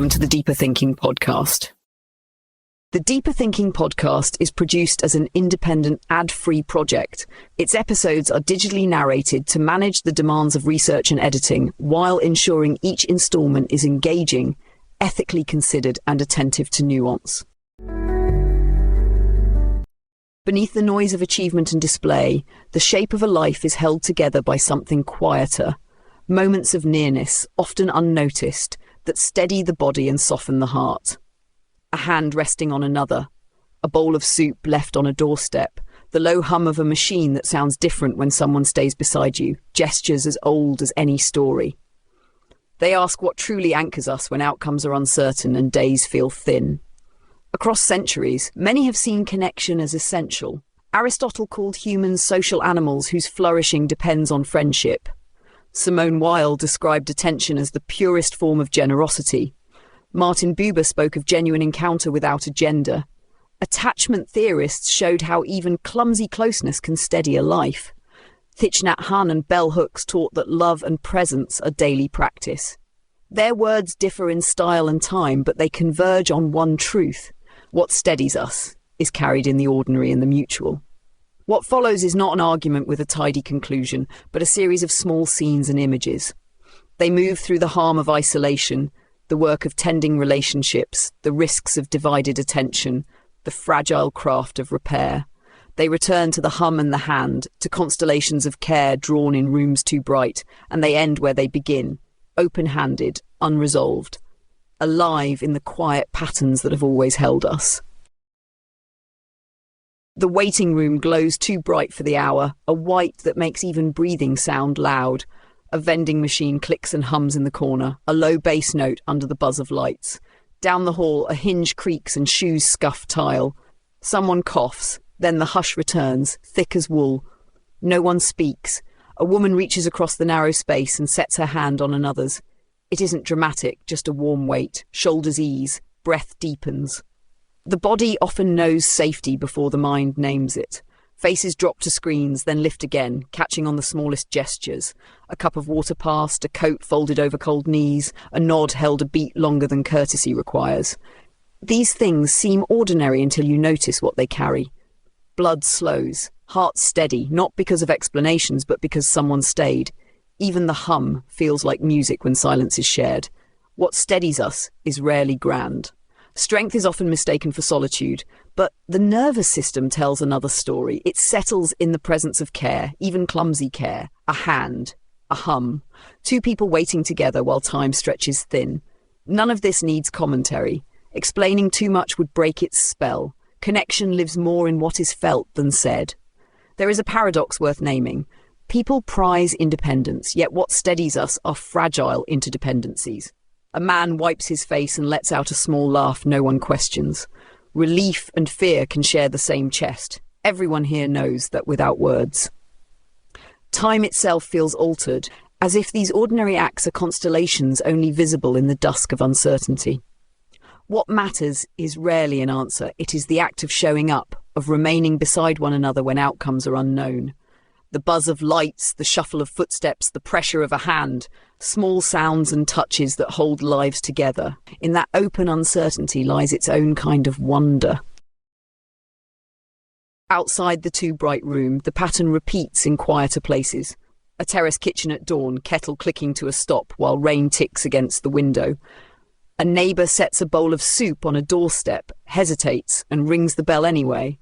welcome to the Deeper Thinking podcast. The Deeper Thinking podcast is produced as an independent, ad-free project. Its episodes are digitally narrated to manage the demands of research and editing while ensuring each installment is engaging, ethically considered and attentive to nuance. Beneath the noise of achievement and display, the shape of a life is held together by something quieter. Moments of nearness, often unnoticed, that steady the body and soften the heart. A hand resting on another, a bowl of soup left on a doorstep, the low hum of a machine that sounds different when someone stays beside you, gestures as old as any story. They ask what truly anchors us when outcomes are uncertain and days feel thin. Across centuries, many have seen connection as essential. Aristotle called humans social animals whose flourishing depends on friendship. Simone Weil described attention as the purest form of generosity. Martin Buber spoke of genuine encounter without agenda. Attachment theorists showed how even clumsy closeness can steady a life. Thich Nhat Hanh and bell hooks taught that love and presence are daily practice. Their words differ in style and time, but they converge on one truth. What steadies us is carried in the ordinary and the mutual. What follows is not an argument with a tidy conclusion, but a series of small scenes and images. They move through the harm of isolation, the work of tending relationships, the risks of divided attention, the fragile craft of repair. They return to the hum and the hand, to constellations of care drawn in rooms too bright, and they end where they begin, open-handed, unresolved, alive in the quiet patterns that have always held us. The waiting room glows too bright for the hour, a white that makes even breathing sound loud. A vending machine clicks and hums in the corner, a low bass note under the buzz of lights. Down the hall, a hinge creaks and shoes scuff tile. Someone coughs, then the hush returns, thick as wool. No one speaks. A woman reaches across the narrow space and sets her hand on another's. It isn't dramatic, just a warm weight. Shoulders ease, breath deepens. The body often knows safety before the mind names it. Faces drop to screens, then lift again, catching on the smallest gestures. A cup of water passed, a coat folded over cold knees, a nod held a beat longer than courtesy requires. These things seem ordinary until you notice what they carry. Blood slows, heart steady, not because of explanations, but because someone stayed. Even the hum feels like music when silence is shared. What steadies us is rarely grand. Strength is often mistaken for solitude, but the nervous system tells another story. It settles in the presence of care, even clumsy care, a hand, a hum, two people waiting together while time stretches thin. None of this needs commentary. Explaining too much would break its spell. Connection lives more in what is felt than said. There is a paradox worth naming. People prize independence, yet what steadies us are fragile interdependencies. A man wipes his face and lets out a small laugh no one questions. Relief and fear can share the same chest. Everyone here knows that without words. Time itself feels altered, as if these ordinary acts are constellations only visible in the dusk of uncertainty. What matters is rarely an answer. It is the act of showing up, of remaining beside one another when outcomes are unknown. The buzz of lights, the shuffle of footsteps, the pressure of a hand, small sounds and touches that hold lives together. In that open uncertainty lies its own kind of wonder. Outside the too bright room, the pattern repeats in quieter places. A terrace kitchen at dawn, kettle clicking to a stop while rain ticks against the window. A neighbour sets a bowl of soup on a doorstep, hesitates and rings the bell anyway.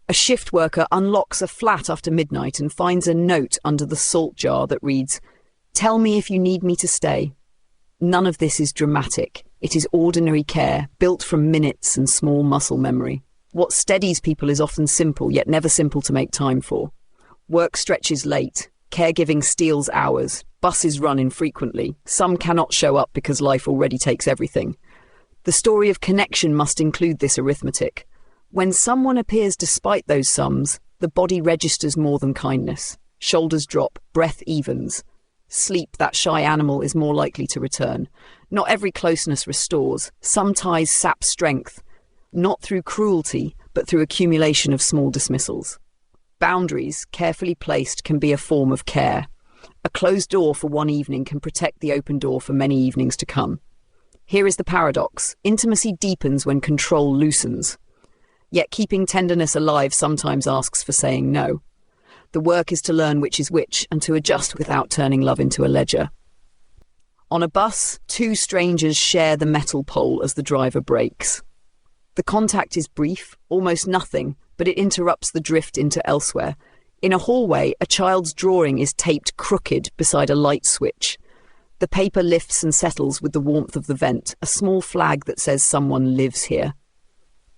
A shift worker unlocks a flat after midnight and finds a note under the salt jar that reads, "Tell me if you need me to stay." None of this is dramatic. It is ordinary care, built from minutes and small muscle memory. What steadies people is often simple, yet never simple to make time for. Work stretches late. Caregiving steals hours. Buses run infrequently. Some cannot show up because life already takes everything. The story of connection must include this arithmetic. When someone appears despite those sums, the body registers more than kindness. Shoulders drop, breath evens. Sleep, that shy animal, is more likely to return. Not every closeness restores. Some ties sap strength, not through cruelty, but through accumulation of small dismissals. Boundaries, carefully placed, can be a form of care. A closed door for one evening can protect the open door for many evenings to come. Here is the paradox. Intimacy deepens when control loosens. Yet keeping tenderness alive sometimes asks for saying no. The work is to learn which is which and to adjust without turning love into a ledger. On a bus, two strangers share the metal pole as the driver brakes. The contact is brief, almost nothing, but it interrupts the drift into elsewhere. In a hallway, a child's drawing is taped crooked beside a light switch. The paper lifts and settles with the warmth of the vent, a small flag that says someone lives here.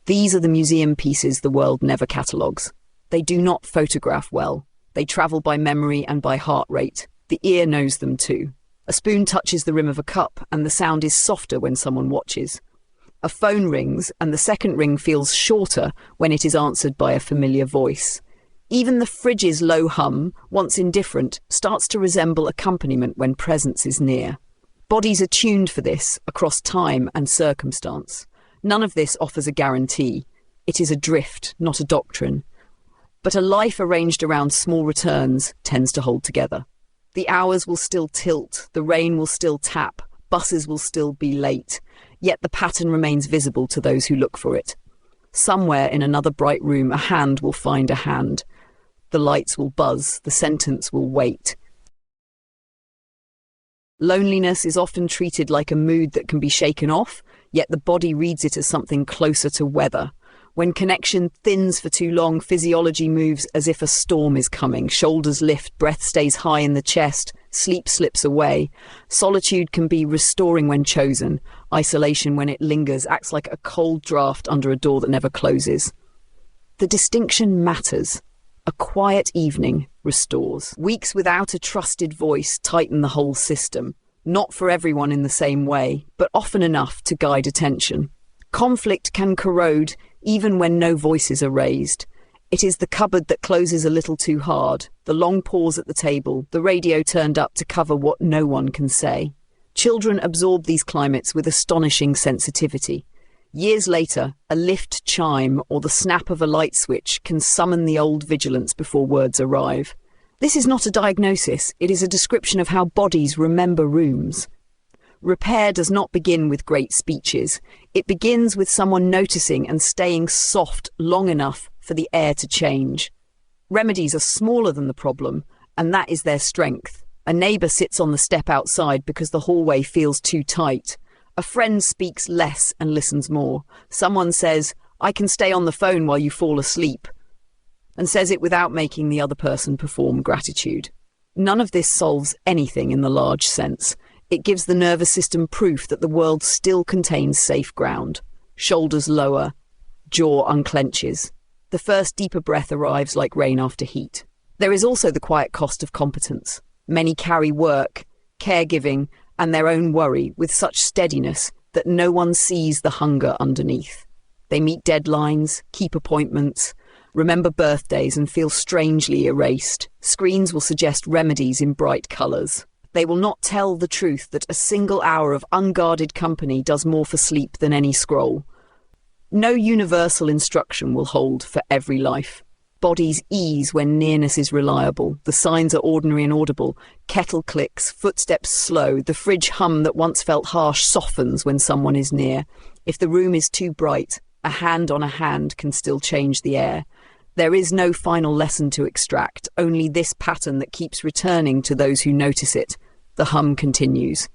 These are the museum pieces the world never catalogues. They do not photograph well. They travel by memory and by heart rate. The ear knows them too. A spoon touches the rim of a cup, and the sound is softer when someone watches. A phone rings, and the second ring feels shorter when it is answered by a familiar voice. Even the fridge's low hum, once indifferent, starts to resemble accompaniment when presence is near. Bodies are tuned for this across time and circumstance. None of this offers a guarantee. It is a drift, not a doctrine. But a life arranged around small returns tends to hold together. The hours will still tilt, the rain will still tap, buses will still be late, yet the pattern remains visible to those who look for it. Somewhere in another bright room, a hand will find a hand. The lights will buzz, the sentence will wait. Loneliness is often treated like a mood that can be shaken off, yet the body reads it as something closer to weather. When connection thins for too long, physiology moves as if a storm is coming. Shoulders lift, breath stays high in the chest, sleep slips away. Solitude can be restoring when chosen. Isolation, when it lingers, acts like a cold draft under a door that never closes. The distinction matters. A quiet evening restores. Weeks without a trusted voice tighten the whole system. Not for everyone in the same way, but often enough to guide attention. Conflict can corrode even when no voices are raised. It is the cupboard that closes a little too hard, the long pause at the table, the radio turned up to cover what no one can say. Children absorb these climates with astonishing sensitivity. Years later, a lift chime or the snap of a light switch can summon the old vigilance before words arrive. This is not a diagnosis, it is a description of how bodies remember rooms. Repair does not begin with great speeches. It begins with someone noticing and staying soft long enough for the air to change. Remedies are smaller than the problem, and that is their strength. A neighbour sits on the step outside because the hallway feels too tight. A friend speaks less and listens more. Someone says, "I can stay on the phone while you fall asleep," and says it without making the other person perform gratitude. None of this solves anything in the large sense. It gives the nervous system proof that the world still contains safe ground. Shoulders lower, jaw unclenches. The first deeper breath arrives like rain after heat. There is also the quiet cost of competence. Many carry work, caregiving, and their own worry with such steadiness that no one sees the hunger underneath. They meet deadlines, keep appointments, remember birthdays and feel strangely erased. Screens will suggest remedies in bright colours. They will not tell the truth that a single hour of unguarded company does more for sleep than any scroll. No universal instruction will hold for every life. Bodies ease when nearness is reliable. The signs are ordinary and audible. Kettle clicks, footsteps slow. The fridge hum that once felt harsh softens when someone is near. If the room is too bright, a hand on a hand can still change the air. There is no final lesson to extract, only this pattern that keeps returning to those who notice it. The hum continues.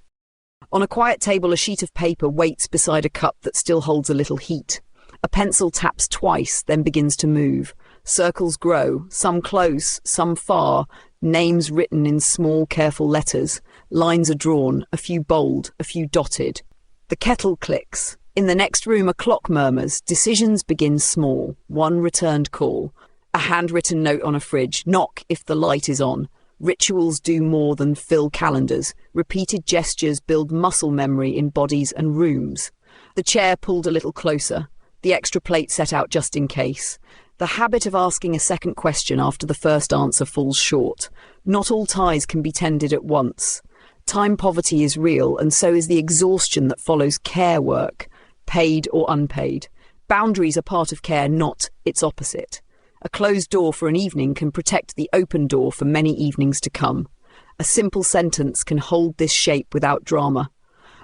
On a quiet table, a sheet of paper waits beside a cup that still holds a little heat. A pencil taps twice, then begins to move. Circles grow, some close, some far, names written in small, careful letters. Lines are drawn, a few bold, a few dotted. The kettle clicks. In the next room, a clock murmurs. Decisions begin small. One returned call. A handwritten note on a fridge. Knock if the light is on. Rituals do more than fill calendars. Repeated gestures build muscle memory in bodies and rooms. The chair pulled a little closer. The extra plate set out just in case. The habit of asking a second question after the first answer falls short. Not all ties can be tended at once. Time poverty is real, and so is the exhaustion that follows care work, paid or unpaid. Boundaries are part of care, not its opposite. A closed door for an evening can protect the open door for many evenings to come. A simple sentence can hold this shape without drama.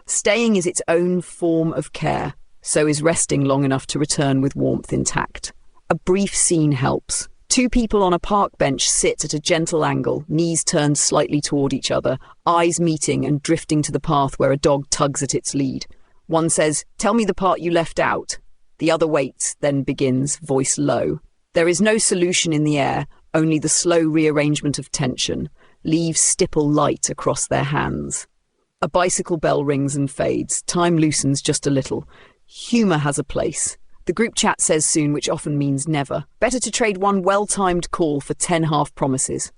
Staying is its own form of care. So is resting long enough to return with warmth intact. A brief scene helps. Two people on a park bench sit at a gentle angle, knees turned slightly toward each other, eyes meeting and drifting to the path where a dog tugs at its lead. One says, "Tell me the part you left out." The other waits, then begins, voice low. There is no solution in the air, only the slow rearrangement of tension. Leaves stipple light across their hands. A bicycle bell rings and fades. Time loosens just a little. Humour has a place. The group chat says soon, which often means never. Better to trade one well-timed call for 10 half promises.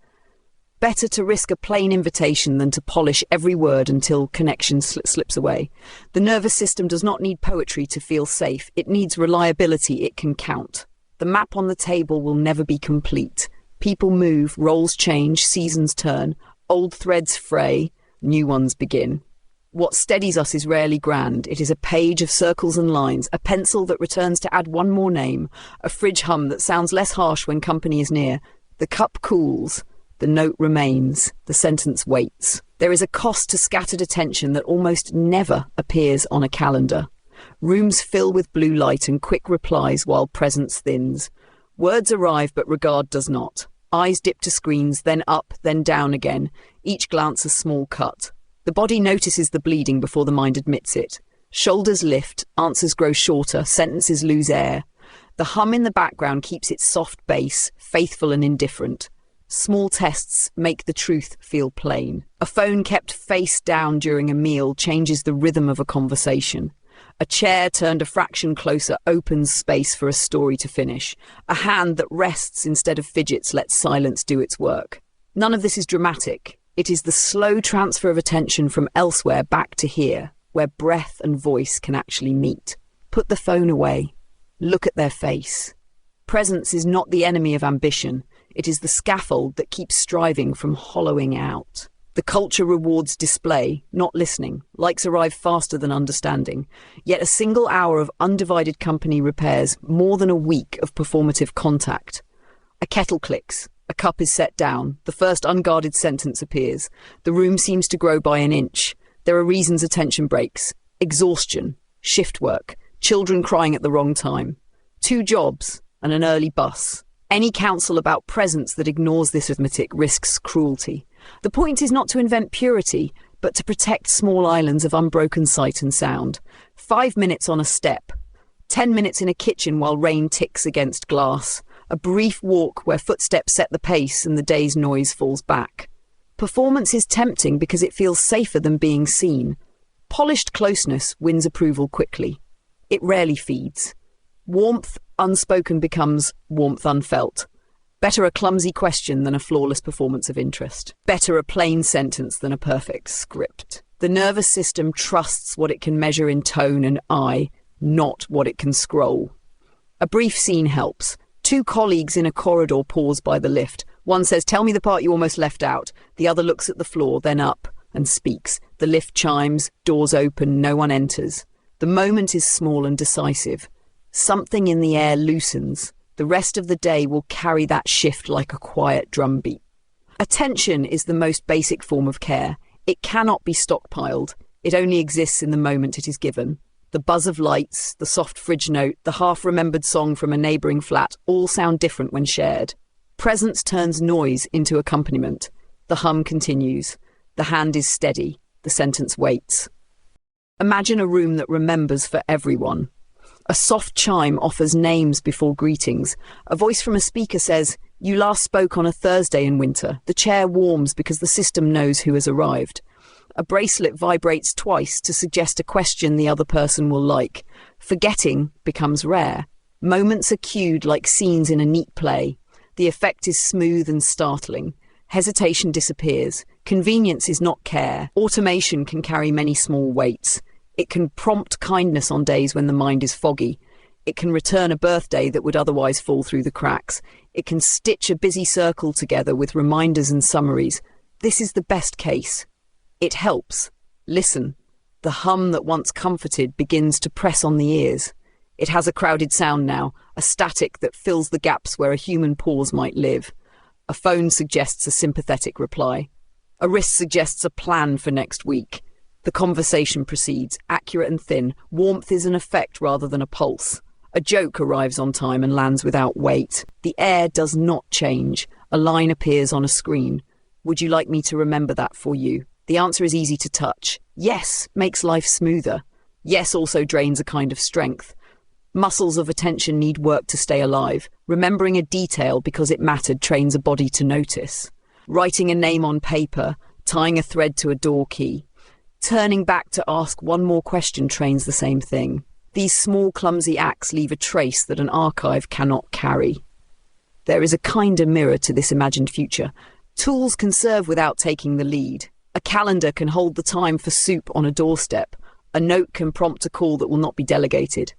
Better to risk a plain invitation than to polish every word until connection slips away. The nervous system does not need poetry to feel safe. It needs reliability it can count. The map on the table will never be complete. People move, roles change, seasons turn. Old threads fray, new ones begin. What steadies us is rarely grand. It is a page of circles and lines, a pencil that returns to add one more name, a fridge hum that sounds less harsh when company is near. The cup cools, the note remains, the sentence waits. There is a cost to scattered attention that almost never appears on a calendar. Rooms fill with blue light and quick replies while presence thins. Words arrive but regard does not. Eyes dip to screens, then up, then down again, each glance a small cut. The body notices the bleeding before the mind admits it. Shoulders lift, answers grow shorter, sentences lose air. The hum in the background keeps its soft bass, faithful and indifferent. Small tests make the truth feel plain. A phone kept face down during a meal changes the rhythm of a conversation. A chair turned a fraction closer opens space for a story to finish. A hand that rests instead of fidgets lets silence do its work. None of this is dramatic. It is the slow transfer of attention from elsewhere back to here, where breath and voice can actually meet. Put the phone away. Look at their face. Presence is not the enemy of ambition. It is the scaffold that keeps striving from hollowing out. The culture rewards display, not listening. Likes arrive faster than understanding. Yet a single hour of undivided company repairs more than a week of performative contact. A kettle clicks. A cup is set down. The first unguarded sentence appears. The room seems to grow by an inch. There are reasons attention breaks. Exhaustion. Shift work. Children crying at the wrong time. 2 jobs and an early bus. Any counsel about presence that ignores this arithmetic risks cruelty. The point is not to invent purity, but to protect small islands of unbroken sight and sound. 5 minutes on a step. 10 minutes in a kitchen while rain ticks against glass. A brief walk where footsteps set the pace and the day's noise falls back. Performance is tempting because it feels safer than being seen. Polished closeness wins approval quickly. It rarely feeds. Warmth unspoken becomes warmth unfelt. Better a clumsy question than a flawless performance of interest. Better a plain sentence than a perfect script. The nervous system trusts what it can measure in tone and eye, not what it can scroll. A brief scene helps. 2 colleagues in a corridor pause by the lift. One says, "Tell me the part you almost left out." The other looks at the floor, then up, and speaks. The lift chimes, doors open, no one enters. The moment is small and decisive. Something in the air loosens. The rest of the day will carry that shift like a quiet drumbeat. Attention is the most basic form of care. It cannot be stockpiled. It only exists in the moment it is given. The buzz of lights, the soft fridge note, the half-remembered song from a neighbouring flat all sound different when shared. Presence turns noise into accompaniment. The hum continues. The hand is steady. The sentence waits. Imagine a room that remembers for everyone. A soft chime offers names before greetings. A voice from a speaker says, "You last spoke on a Thursday in winter." The chair warms because the system knows who has arrived. A bracelet vibrates twice to suggest a question the other person will like. Forgetting becomes rare. Moments are cued like scenes in a neat play. The effect is smooth and startling. Hesitation disappears. Convenience is not care. Automation can carry many small weights. It can prompt kindness on days when the mind is foggy. It can return a birthday that would otherwise fall through the cracks. It can stitch a busy circle together with reminders and summaries. This is the best case. It helps. Listen. The hum that once comforted begins to press on the ears. It has a crowded sound now, a static that fills the gaps where a human pause might live. A phone suggests a sympathetic reply. A wrist suggests a plan for next week. The conversation proceeds, accurate and thin. Warmth is an effect rather than a pulse. A joke arrives on time and lands without weight. The air does not change. A line appears on a screen. Would you like me to remember that for you? The answer is easy to touch. Yes makes life smoother. Yes also drains a kind of strength. Muscles of attention need work to stay alive. Remembering a detail because it mattered trains a body to notice. Writing a name on paper, tying a thread to a door key. Turning back to ask one more question trains the same thing. These small, clumsy acts leave a trace that an archive cannot carry. There is a kinder mirror to this imagined future. Tools can serve without taking the lead. A calendar can hold the time for soup on a doorstep. A note can prompt a call that will not be delegated.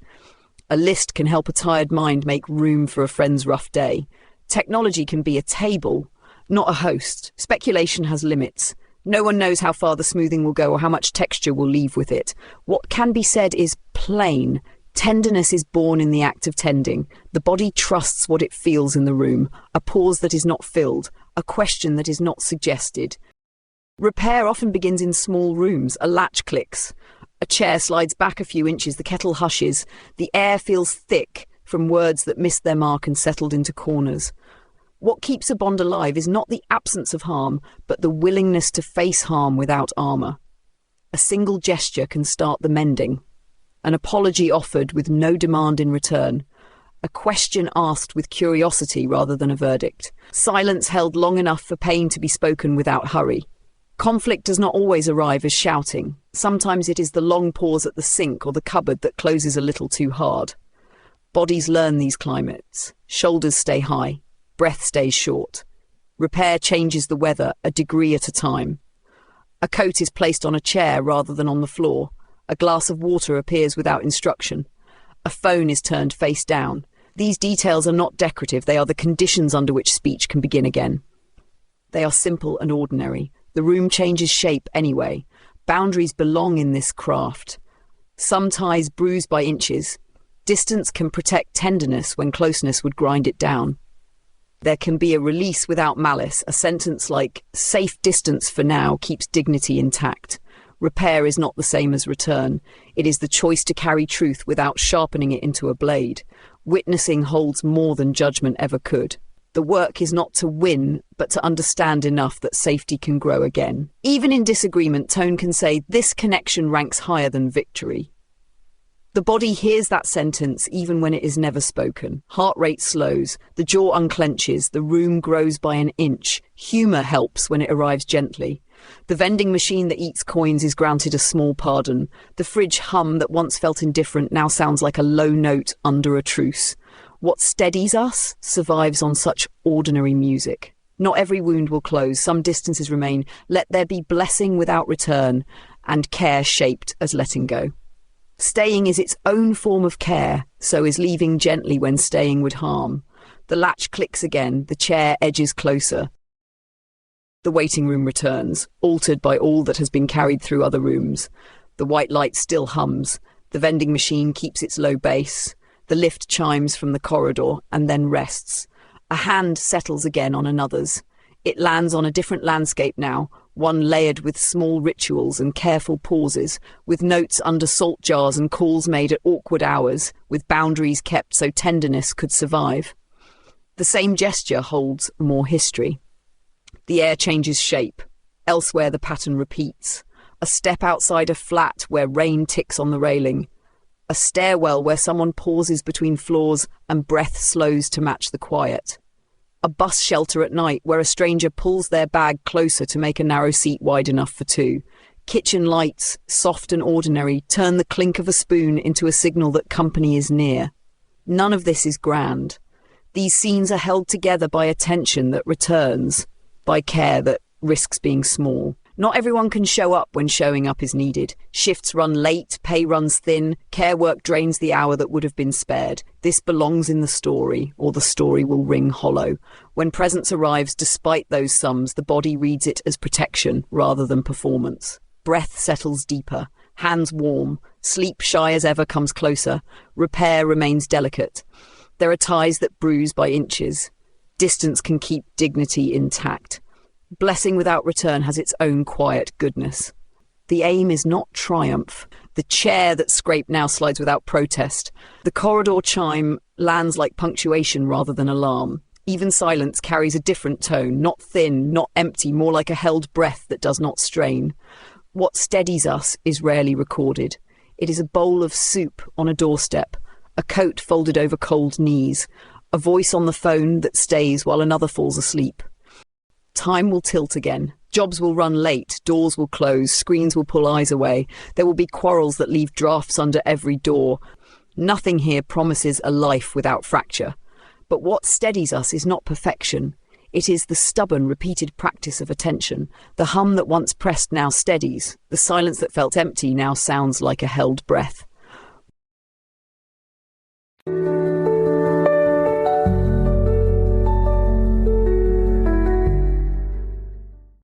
A list can help a tired mind make room for a friend's rough day. Technology can be a table, not a host. Speculation has limits. No one knows how far the smoothing will go or how much texture will leave with it. What can be said is plain. Tenderness is born in the act of tending. The body trusts what it feels in the room. A pause that is not filled. A question that is not suggested. Repair often begins in small rooms. A latch clicks. A chair slides back a few inches. The kettle hushes. The air feels thick from words that missed their mark and settled into corners. What keeps a bond alive is not the absence of harm, but the willingness to face harm without armour. A single gesture can start the mending. An apology offered with no demand in return. A question asked with curiosity rather than a verdict. Silence held long enough for pain to be spoken without hurry. Conflict does not always arrive as shouting. Sometimes it is the long pause at the sink or the cupboard that closes a little too hard. Bodies learn these climates. Shoulders stay high. Breath stays short. Repair changes the weather a degree at a time. A coat is placed on a chair rather than on the floor. A glass of water appears without instruction. A phone is turned face down. These details are not decorative. They are the conditions under which speech can begin again. They are simple and ordinary. The room changes shape anyway. Boundaries belong in this craft. Some ties bruise by inches. Distance can protect tenderness when closeness would grind it down. There can be a release without malice. A sentence like, safe distance for now keeps dignity intact. Repair is not the same as return. It is the choice to carry truth without sharpening it into a blade. Witnessing holds more than judgment ever could. The work is not to win, but to understand enough that safety can grow again. Even in disagreement, tone can say, this connection ranks higher than victory. The body hears that sentence even when it is never spoken. Heart rate slows, the jaw unclenches, the room grows by an inch. Humour helps when it arrives gently. The vending machine that eats coins is granted a small pardon. The fridge hum that once felt indifferent now sounds like a low note under a truce. What steadies us survives on such ordinary music. Not every wound will close, some distances remain. Let there be blessing without return, and care shaped as letting go. Staying is its own form of care, so is leaving gently when staying would harm. The latch clicks again, the chair edges closer. The waiting room returns, altered by all that has been carried through other rooms. The white light still hums. The vending machine keeps its low bass. The lift chimes from the corridor and then rests. A hand settles again on another's. It lands on a different landscape now, one layered with small rituals and careful pauses, with notes under salt jars and calls made at awkward hours, with boundaries kept so tenderness could survive. The same gesture holds more history. The air changes shape. Elsewhere the pattern repeats. A step outside a flat where rain ticks on the railing. A stairwell where someone pauses between floors and breath slows to match the quiet. A bus shelter at night where a stranger pulls their bag closer to make a narrow seat wide enough for two. Kitchen lights, soft and ordinary, turn the clink of a spoon into a signal that company is near. None of this is grand. These scenes are held together by attention that returns, by care that risks being small. Not everyone can show up when showing up is needed. Shifts run late, pay runs thin, care work drains the hour that would have been spared. This belongs in the story, or the story will ring hollow. When presence arrives despite those sums, the body reads it as protection rather than performance. Breath settles deeper, hands warm, sleep shy as ever comes closer, repair remains delicate. There are ties that bruise by inches. Distance can keep dignity intact. Blessing without return has its own quiet goodness. The aim is not triumph. The chair that scraped now slides without protest. The corridor chime lands like punctuation rather than alarm. Even silence carries a different tone, not thin, not empty, more like a held breath that does not strain. What steadies us is rarely recorded. It is a bowl of soup on a doorstep, a coat folded over cold knees, a voice on the phone that stays while another falls asleep. Time will tilt again. Jobs will run late, doors will close, screens will pull eyes away. There will be quarrels that leave drafts under every door. Nothing here promises a life without fracture. But what steadies us is not perfection. It is the stubborn, repeated practice of attention. The hum that once pressed now steadies. The silence that felt empty now sounds like a held breath.